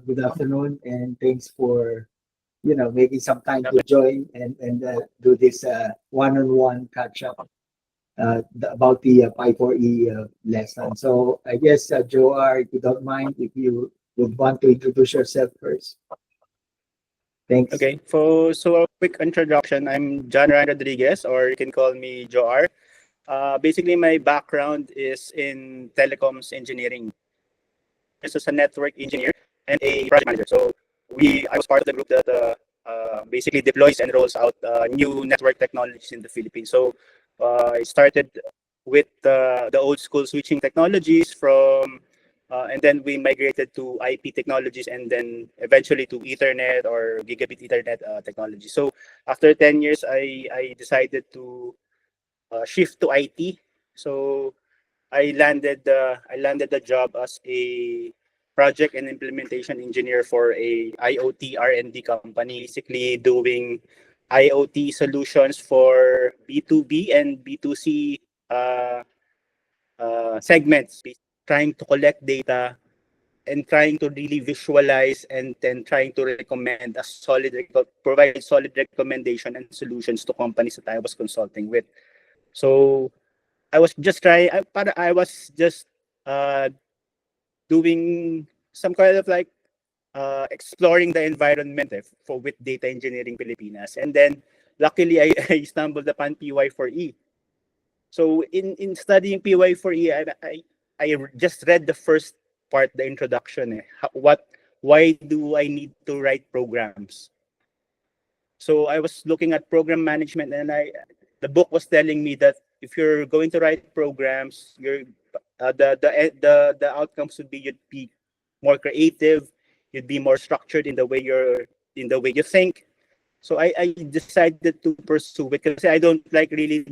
good afternoon, and thanks for making some time to join and do this one-on-one catch up about the Pi 4E lesson. So I guess Joar, if you don't mind, if you would want to introduce yourself first. Thanks. Okay, so a quick introduction. I'm John Ryan Rodriguez, or you can call me Joar. Basically, my background is in telecoms engineering. This is a network engineer and a project manager. So I was part of the group that basically deploys and rolls out new network technologies in the Philippines. So I started with the old school switching technologies and then we migrated to IP technologies and then eventually to Ethernet or gigabit Ethernet technology. So after 10 years, I decided to shift to IT. So I landed the job as a project and implementation engineer for a IoT R&D company, basically doing IoT solutions for B2B and B2C segments, trying to collect data and trying to really visualize and then trying to recommend provide solid recommendation and solutions to companies that I was consulting with. So I was just uh, doing some kind of like exploring the environment for with data engineering Pilipinas, and then luckily I stumbled upon PY4E. So in studying PY4E, I just read the first part, the introduction. Why do I need to write programs? So I was looking at program management, and the book was telling me that if you're going to write programs, the outcomes would be you'd be more creative, you'd be more structured in the way you think. So I decided to pursue it because I don't like really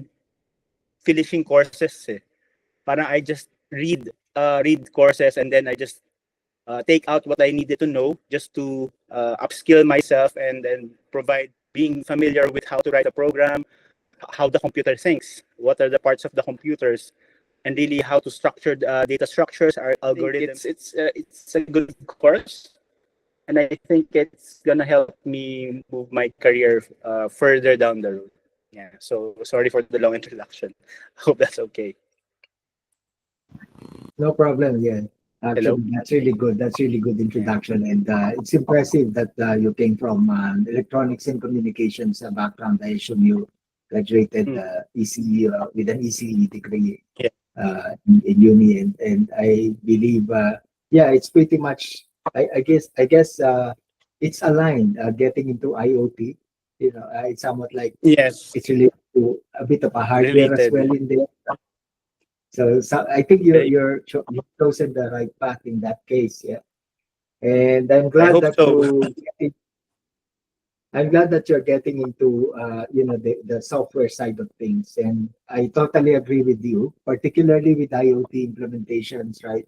finishing courses. Parang I just read courses and then I just take out what I needed to know just to upskill myself and then provide being familiar with how to write a program, how the computer thinks, what are the parts of the computers, and really how to structure data structures, our algorithms. It's a good course, and I think it's gonna help me move my career further down the road. Yeah. So sorry for the long introduction. I hope that's okay. No problem. Yeah. Hello. Actually, that's really good. That's really good introduction, and it's impressive that you came from electronics and communications background. I assume you graduated ECE with an ECE degree Yeah. in uni, and I believe, yeah, it's pretty much. I guess it's aligned. Getting into IoT, it's somewhat like Yes. it's related to a bit of a hardware as Related. well in there. So I think I, you've chosen the right path in that case, yeah. And I hope so. I'm glad that you're getting into the software side of things. And I totally agree with you, particularly with IoT implementations, right?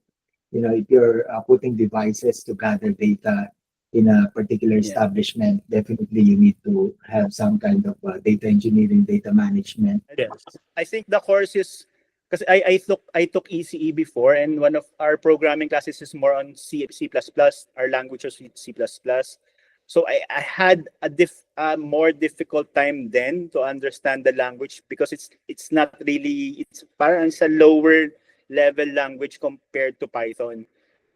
If you're putting devices to gather data in a particular Yeah. establishment, definitely you need to have some kind of data engineering, data management. Yes. I think the course is because I took ECE before, and one of our programming classes is more on C++. Our language was C++. So I had a more difficult time then to understand the language because it's not really it's parang it's a lower level language compared to Python.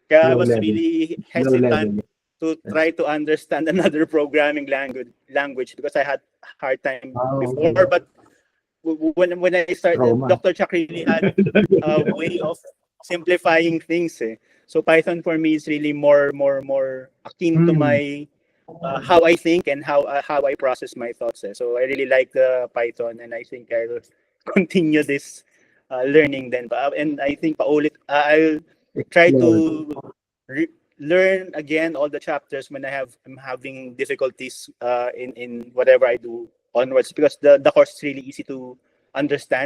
Kaya I Low was level, really low hesitant level. to Yes. try to understand another programming language because I had a hard time Oh, before. okay. But when I started, Trauma. Dr. Chuck really had a way of simplifying things. So Python for me is really more akin to Hmm. my how I think and how I process my thoughts. So I really like Python, and I think I'll continue this learning then. And I think I'll try Explore. to learn again all the chapters when I'm having difficulties in whatever I do onwards because the course is really easy to understand